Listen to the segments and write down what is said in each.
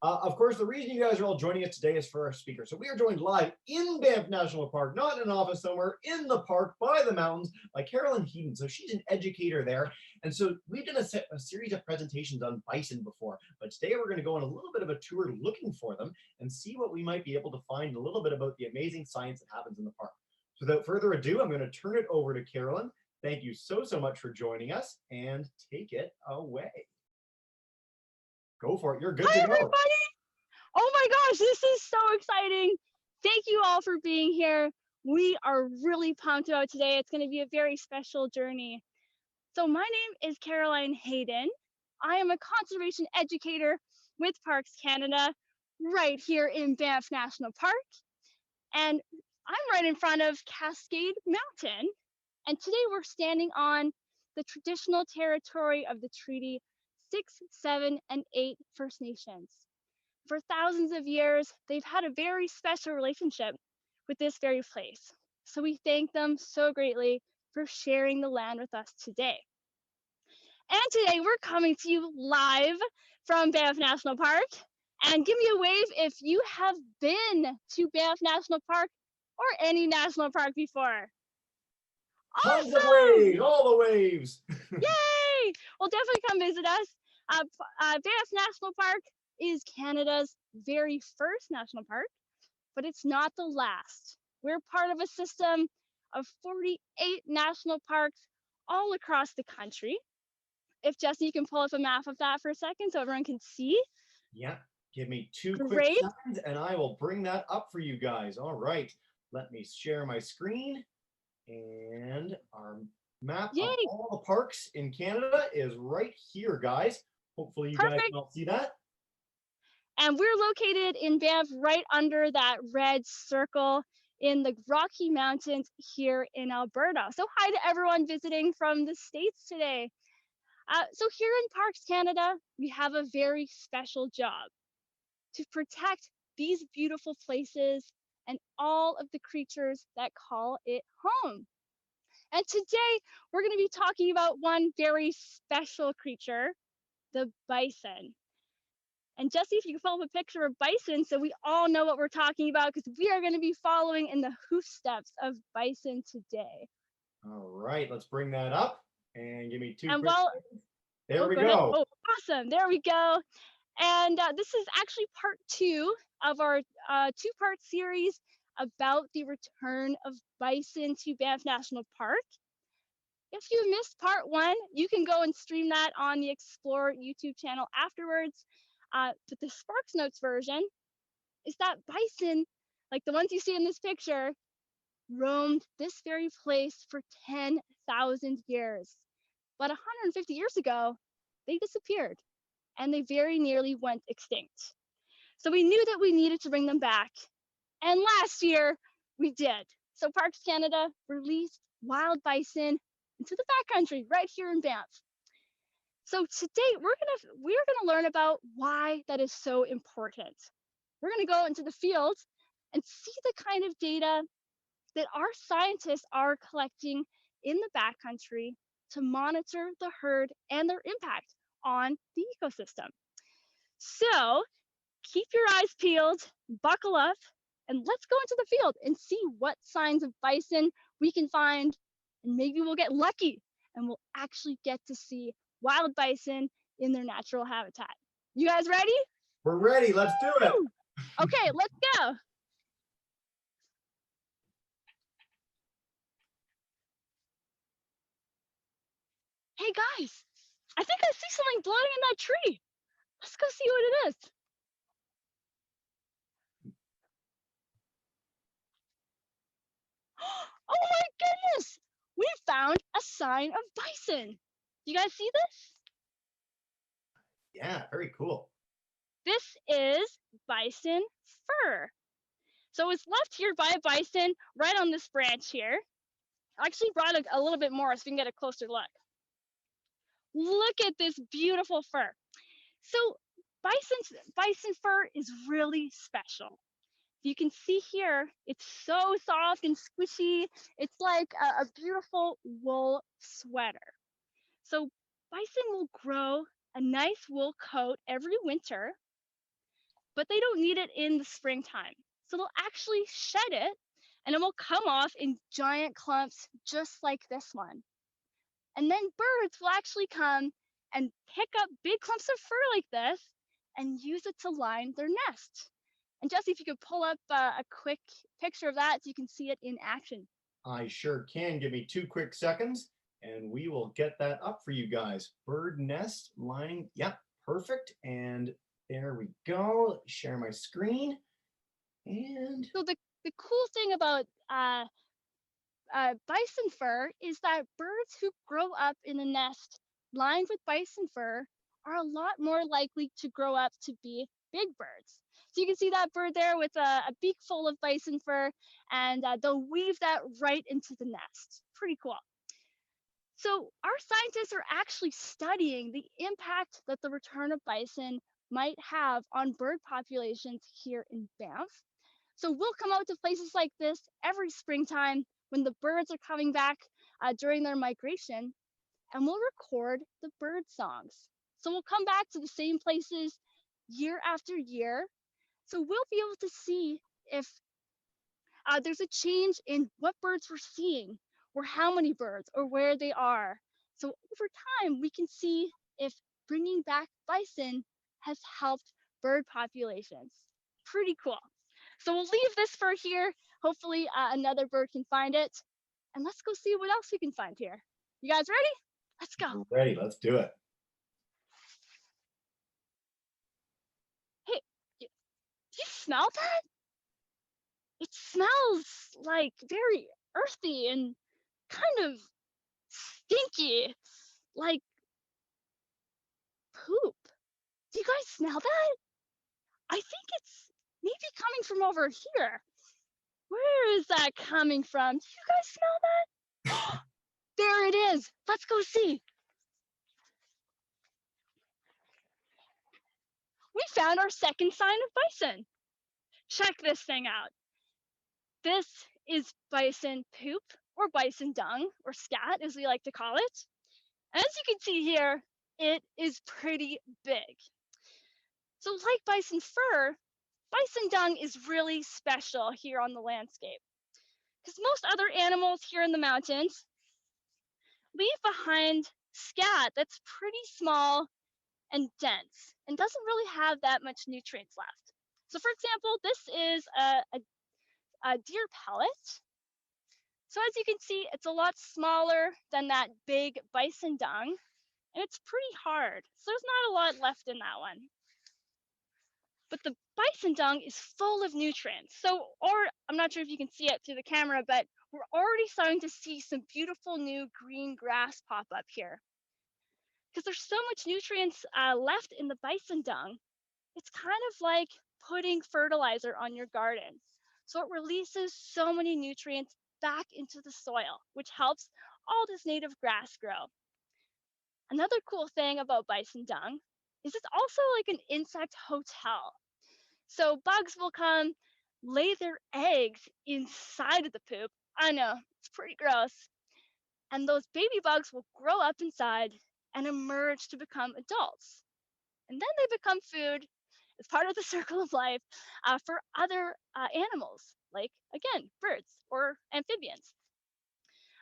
Of course, the reason you guys are all joining us today is for our speaker. So we are joined live in Banff National Park, not in an office somewhere, in the park by the mountains by Caroline Hedin. So she's an educator there. And so we've done a series of presentations on bison before, but today we're going to go on a little bit of a tour looking for them and see what we might be able to find a little bit about the amazing science that happens in the park. So without further ado, I'm going to turn it over to Caroline. Thank you so much for joining us, and take it away. Go for it. You're good to go. Hi, everybody. Oh my gosh, this is so exciting. Thank you all for being here. We are really pumped about today. It's going to be a very special journey. So my name is Caroline Hedin. I am a conservation educator with Parks Canada right here in Banff National Park. And I'm right in front of Cascade Mountain. And today we're standing on the traditional territory of the Treaty 6, 7, and 8 First Nations. For thousands of years, they've had a very special relationship with this very place. So we thank them so greatly for sharing the land with us today. And today we're coming to you live from Banff National Park. And give me a wave if you have been to Banff National Park or any national park before. Tons of waves, all the waves. Yay! Well, definitely come visit us. Banff National Park is Canada's very first national park, but it's not the last. We're part of a system of 48 national parks all across the country. If Jesse, you can pull up a map of that for a second so everyone can see. Yeah, give me two quick seconds and I will bring that up for you guys. All right, let me share my screen, and our map of all the parks in Canada is right here, guys. Hopefully you guys can all see that. And we're located in Banff right under that red circle in the Rocky Mountains here in Alberta. So hi to everyone visiting from the States today. So here in Parks Canada, we have a very special job to protect these beautiful places and all of the creatures that call it home. And today we're going to be talking about one very special creature, the bison. And Jesse, if you can pull up a picture of bison so we all know what we're talking about, because we are going to be following in the hoof steps of bison today. All right, let's bring that up and give me two quick seconds. There we go. Oh, awesome. There we go. And this is actually part 2 of our 2-part series about the return of bison to Banff National Park. If you missed part 1, you can go and stream that on the Explore YouTube channel afterwards. But the Sparks Notes version is that bison, like the ones you see in this picture, roamed this very place for 10,000 years. But 150 years ago, they disappeared and they very nearly went extinct. So we knew that we needed to bring them back. And last year we did. So Parks Canada released wild bison into the backcountry right here in Banff. So today we're gonna learn about why that is so important. We're gonna go into the field and see the kind of data that our scientists are collecting in the backcountry to monitor the herd and their impact on the ecosystem. So keep your eyes peeled, buckle up, and let's go into the field and see what signs of bison we can find, and maybe we'll get lucky and we'll actually get to see wild bison in their natural habitat. You guys ready? We're ready. Let's do it. Okay, let's go. Hey guys, I think I see something floating in that tree. Let's go see what it is. Oh my goodness, we found a sign of bison. You guys see this? Yeah, very cool. This is bison fur. So it's left here by a bison right on this branch here. I actually brought a little bit more so we can get a closer look. Look at this beautiful fur. So bison fur is really special. You can see here, it's so soft and squishy. It's like a beautiful wool sweater. So bison will grow a nice wool coat every winter. but they don't need it in the springtime. So they'll actually shed it and it will come off in giant clumps just like this one. And then birds will actually come and pick up big clumps of fur like this and use it to line their nest. And Jesse, if you could pull up a quick picture of that so you can see it in action. I sure can. Give me 2 quick seconds and we will get that up for you guys. Bird nest lining. Yep, perfect. And there we go. Share my screen. And so the cool thing about bison fur is that birds who grow up in a nest lined with bison fur are a lot more likely to grow up to be big birds. So you can see that bird there with a beak full of bison fur, and they'll weave that right into the nest. Pretty cool. So our scientists are actually studying the impact that the return of bison might have on bird populations here in Banff. So we'll come out to places like this every springtime when the birds are coming back during their migration, and we'll record the bird songs. So we'll come back to the same places year after year. So we'll be able to see if there's a change in what birds we're seeing, or how many birds, or where they are. So over time, we can see if bringing back bison has helped bird populations. Pretty cool. So we'll leave this fur here. Hopefully another bird can find it. And let's go see what else we can find here. You guys ready? Let's go. ready. Let's do it. Hey, do you smell that? It smells like very earthy and kind of stinky, like poop. Do you guys smell that? I think it's maybe coming from over here. Where is that coming from? Do you guys smell that? There it is. Let's go see. We found our second sign of bison. Check this thing out. This is bison poop, or bison dung, or scat as we like to call it. As you can see here, it is pretty big. So like bison fur, bison dung is really special here on the landscape, because most other animals here in the mountains leave behind scat that's pretty small and dense and doesn't really have that much nutrients left. So for example, this is a deer pellet. So as you can see, it's a lot smaller than that big bison dung, and it's pretty hard. So there's not a lot left in that one. But the bison dung is full of nutrients. So, or I'm not sure if you can see it through the camera, but we're already starting to see some beautiful new green grass pop up here. Because there's so much nutrients left in the bison dung, it's kind of like putting fertilizer on your garden. So it releases so many nutrients back into the soil, which helps all this native grass grow. Another cool thing about bison dung is it's also like an insect hotel. So bugs will come lay their eggs inside of the poop. I know, it's pretty gross. And those baby bugs will grow up inside and emerge to become adults. And then they become food as part of the circle of life for other animals, like, again, birds or amphibians.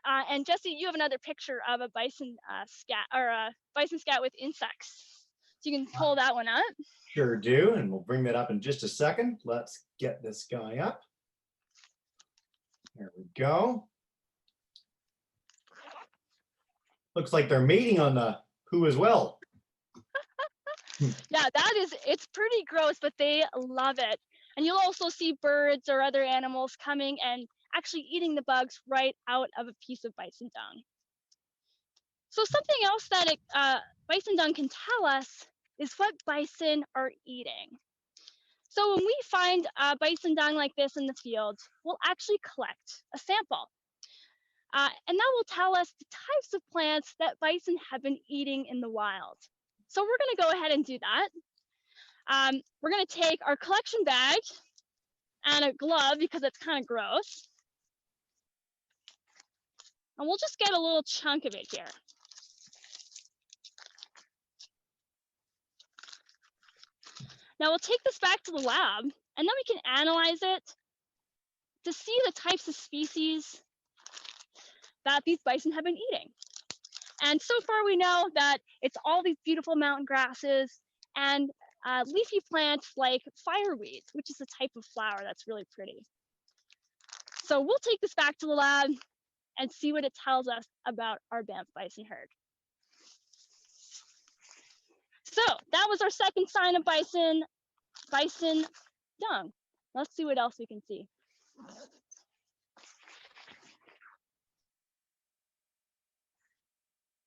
And Jesse, you have another picture of a bison scat, or a bison scat with insects. So you can pull that one up. Sure do, and we'll bring that up in just a second. Let's get this guy up. There we go. Looks like they're mating on the poo as well. Yeah, it's pretty gross, but they love it. And you'll also see birds or other animals coming and actually eating the bugs right out of a piece of bison dung. So something else that bison dung can tell us is what bison are eating. So when we find bison dung like this in the field, we'll actually collect a sample. And that will tell us the types of plants that bison have been eating in the wild. So we're going to go ahead and do that. We're going to take our collection bag and a glove because it's kind of gross. And we'll just get a little chunk of it here. Now we'll take this back to the lab, and then we can analyze it to see the types of species that these bison have been eating. And so far we know that it's all these beautiful mountain grasses and leafy plants like fireweed, which is a type of flower that's really pretty. So we'll take this back to the lab and see what it tells us about our Banff bison herd. So that was our second sign of bison dung. Let's see what else we can see.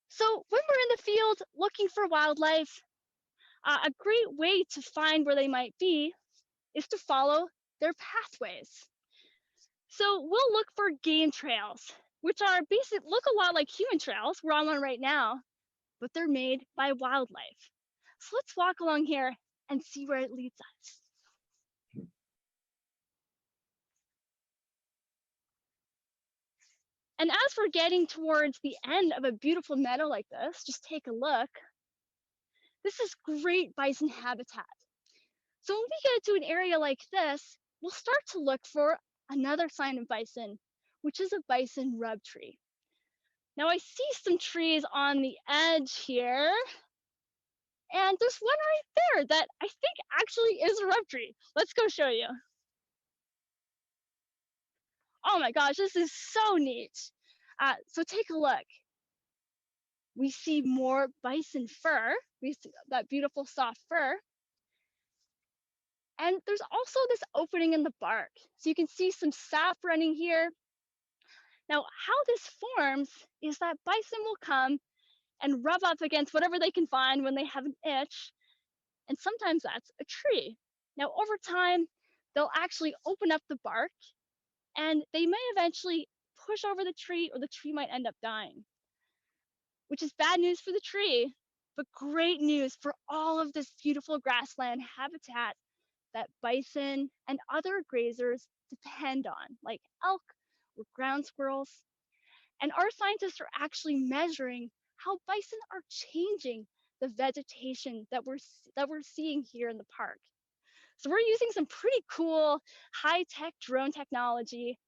So when we're in the field looking for wildlife, a great way to find where they might be is to follow their pathways. So we'll look for game trails, which are look a lot like human trails. We're on one right now, but they're made by wildlife. So let's walk along here and see where it leads us. And as we're getting towards the end of a beautiful meadow like this, just take a look. This is great bison habitat. So when we get to an area like this, we'll start to look for another sign of bison, which is a bison rub tree. Now I see some trees on the edge here, and there's one right there that I think actually is a rub tree. Let's go show you. Oh my gosh, this is so neat. So take a look. We see more bison fur. We see that beautiful soft fur. And there's also this opening in the bark. So you can see some sap running here. Now, how this forms is that bison will come and rub up against whatever they can find when they have an itch. And sometimes that's a tree. Now, over time, they'll actually open up the bark and they may eventually push over the tree, or the tree might end up dying, which is bad news for the tree, but great news for all of this beautiful grassland habitat that bison and other grazers depend on, like elk or ground squirrels. And our scientists are actually measuring how bison are changing the vegetation that we're seeing here in the park. So we're using some pretty cool high-tech drone technology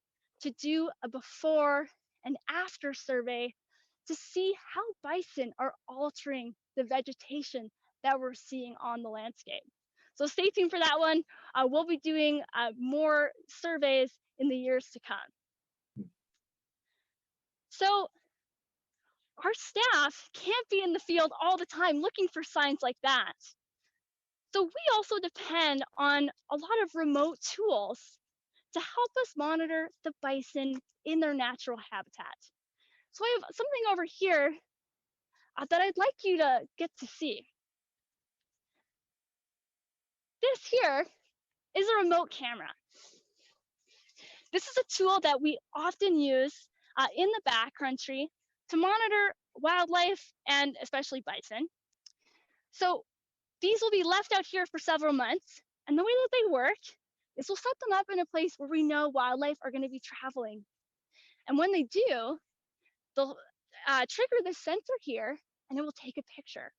to do a before and after survey to see how bison are altering the vegetation that we're seeing on the landscape. So stay tuned for that one. We'll be doing more surveys in the years to come. So our staff can't be in the field all the time looking for signs like that. So we also depend on a lot of remote tools to help us monitor the bison in their natural habitat. So I have something over here that I'd like you to get to see. This here is a remote camera. This is a tool that we often use in the backcountry to monitor wildlife and especially bison. So these will be left out here for several months, and the way that they work is we'll set them up in a place where we know wildlife are going to be traveling. And when they do, they'll trigger this sensor here, and it will take a picture.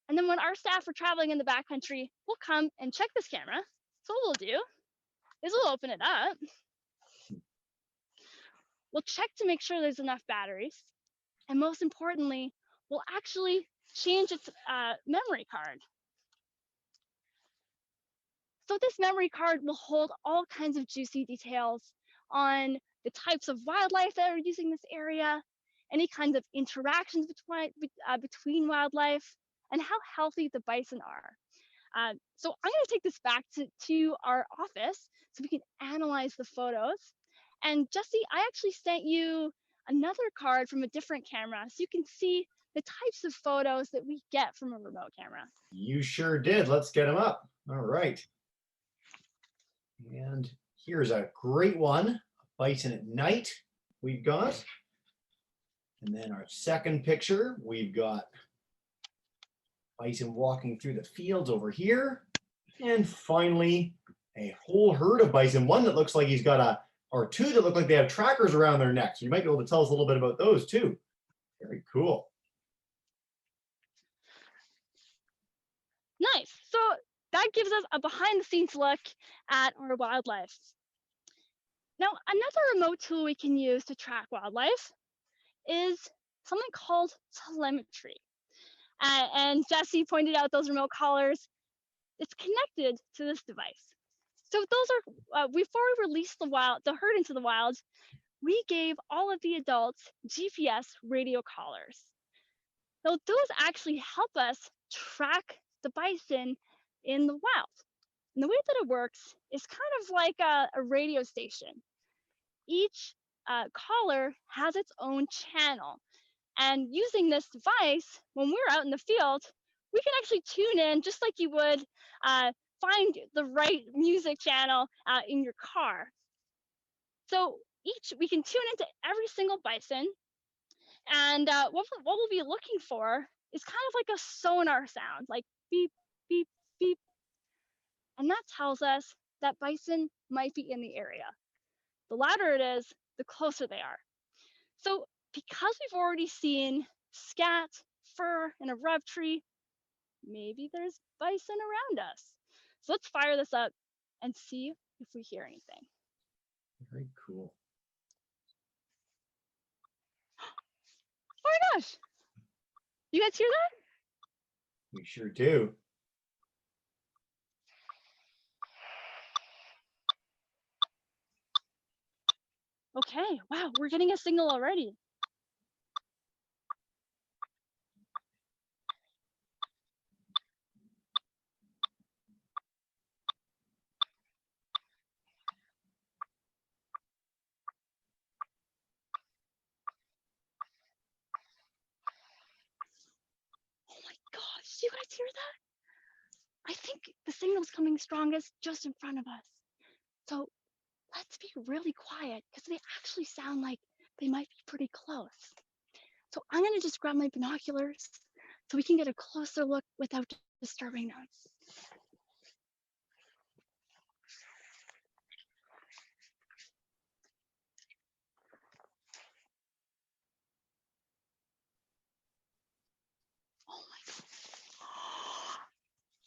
And then when our staff are traveling in the backcountry, we'll come and check this camera. So what we'll do is we'll open it up. We'll check to make sure there's enough batteries. And most importantly, we'll actually change its memory card. So this memory card will hold all kinds of juicy details on the types of wildlife that are using this area, any kinds of interactions between wildlife, and how healthy the bison are. So I'm going to take this back to our office so we can analyze the photos. And Jesse, I actually sent you another card from a different camera so you can see the types of photos that we get from a remote camera. You sure did. Let's get them up. All right. And here's a great one, bison at night we've got. And then our second picture, we've got bison walking through the fields over here. And finally, a whole herd of bison, one that looks like he's got or two that look like they have trackers around their necks. You might be able to tell us a little bit about those too. Very cool. Nice. So that gives us a behind the scenes look at our wildlife. Now, another remote tool we can use to track wildlife is something called telemetry. And Jesse pointed out those remote collars. It's connected to this device. So those are before we released the herd into the wild, we gave all of the adults GPS radio collars. So those actually help us track the bison in the wild. And the way that it works is kind of like a radio station. Each collar has its own channel. And using this device, when we're out in the field, we can actually tune in just like you would find the right music channel in your car. So we can tune into every single bison. And what we'll be looking for is kind of like a sonar sound, like beep, beep, beep. And that tells us that bison might be in the area. The louder it is, the closer they are. So because we've already seen scat, fur, and a rub tree, maybe there's bison around us. So let's fire this up and see if we hear anything. Very cool. Oh my gosh! You guys hear that? We sure do. Okay, wow, we're getting a signal already. Oh my gosh, do you guys hear that? I think the signal's coming strongest just in front of us. So let's be really quiet because they actually sound like they might be pretty close. So I'm gonna just grab my binoculars so we can get a closer look without disturbing them. Oh my God.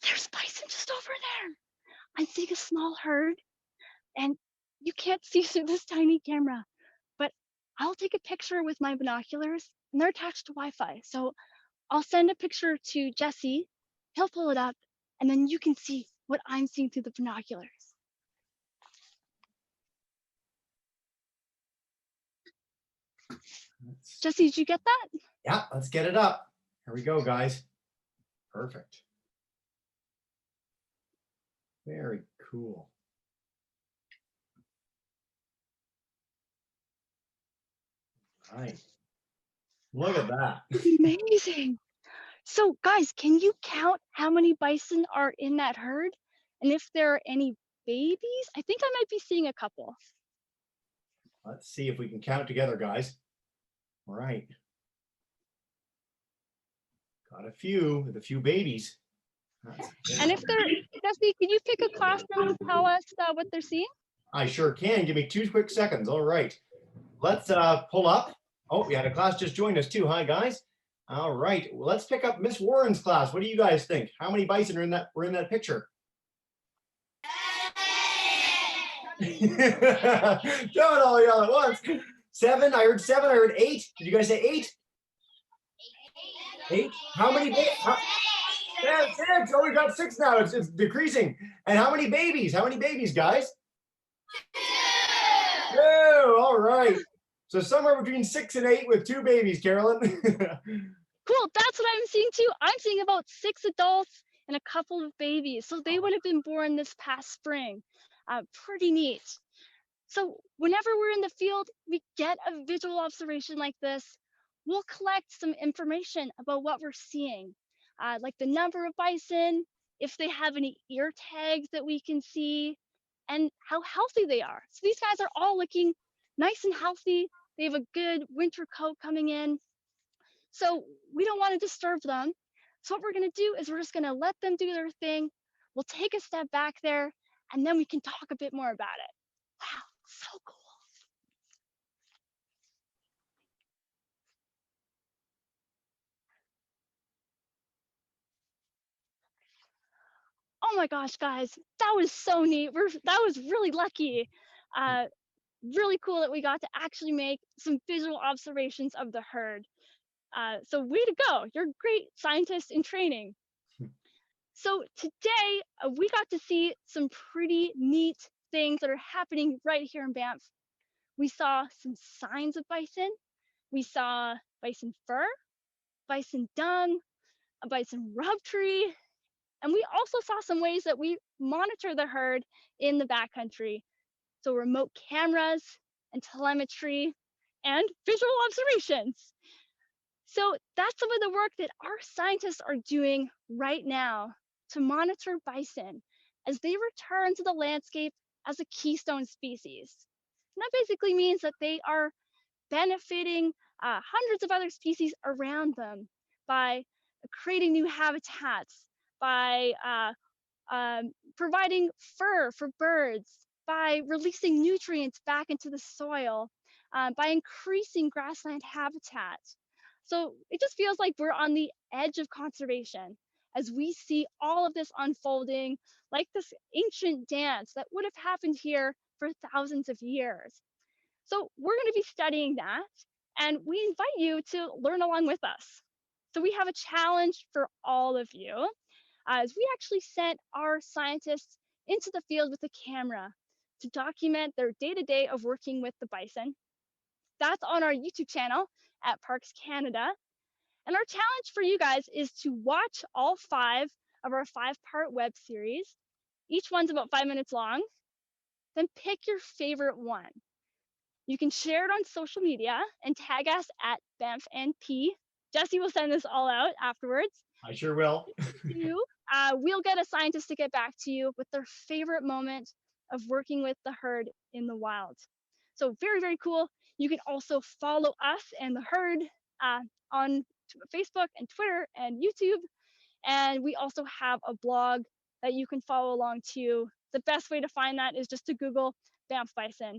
There's bison just over there. I'm seeing a small herd and you can't see through this tiny camera, but I'll take a picture with my binoculars and they're attached to Wi-Fi. So I'll send a picture to Jesse, he'll pull it up, and then you can see what I'm seeing through the binoculars. Jesse, did you get that? Yeah, let's get it up. Here we go, guys. Perfect. Very cool. Right. Look at that. Amazing. So guys, can you count how many bison are in that herd? And if there are any babies? I think I might be seeing a couple. Let's see if we can count together, guys. All right. Got a few with a few babies. And if they're, Jesse, can you pick a classroom and tell us what they're seeing? I sure can. Give me 2 quick seconds. All right. Let's pull up. Oh, we had a class just joined us too. Hi, guys. All right. Well, let's pick up Miss Warren's class. What do you guys think? How many bison are in that? Were in that picture? Don't all yell at once. 7. I heard 7. I heard 8. Did you guys say 8? 8. How many? Yeah, 6. Oh, we got 6 now. It's decreasing. And how many babies? How many babies, guys? 2. All right. So somewhere between 6 and 8 with 2 babies, Carolyn. Cool. That's what I'm seeing too. I'm seeing about 6 adults and a couple of babies. So they would have been born this past spring. Pretty neat. So whenever we're in the field, we get a visual observation like this. We'll collect some information about what we're seeing, like the number of bison, if they have any ear tags that we can see, and how healthy they are. So these guys are all looking nice and healthy. They have a good winter coat coming in. So we don't want to disturb them. So what we're going to do is we're just going to let them do their thing. We'll take a step back there, and then we can talk a bit more about it. Wow, so cool. Oh my gosh, guys, that was so neat. That was really lucky. Uh, Really cool that we got to actually make some visual observations of the herd. So way to go. You're great scientists in training. So today we got to see some pretty neat things that are happening right here in Banff. We saw some signs of bison. We saw bison fur, bison dung, a bison rub tree, and we also saw some ways that we monitor the herd in the backcountry. So remote cameras and telemetry and visual observations. So that's some of the work that our scientists are doing right now to monitor bison as they return to the landscape as a keystone species. And that basically means that they are benefiting hundreds of other species around them by creating new habitats, by providing fur for birds, by releasing nutrients back into the soil, by increasing grassland habitat. So it just feels like we're on the edge of conservation as we see all of this unfolding like this ancient dance that would have happened here for thousands of years. So we're going to be studying that, and we invite you to learn along with us. So we have a challenge for all of you as we actually sent our scientists into the field with a camera to document their day-to-day of working with the bison. That's on our YouTube channel at Parks Canada. And our challenge for you guys is to watch all 5 of our 5-part web series. Each one's about 5 minutes long. Then pick your favorite one. You can share it on social media and tag us at BanffNP. Jesse will send this all out afterwards. I sure will. We'll get a scientist to get back to you with their favorite moment of working with the herd in the wild. So very, very cool. You can also follow us and the herd on Facebook and Twitter and YouTube. And we also have a blog that you can follow along to. The best way to find that is just to Google Banff Bison.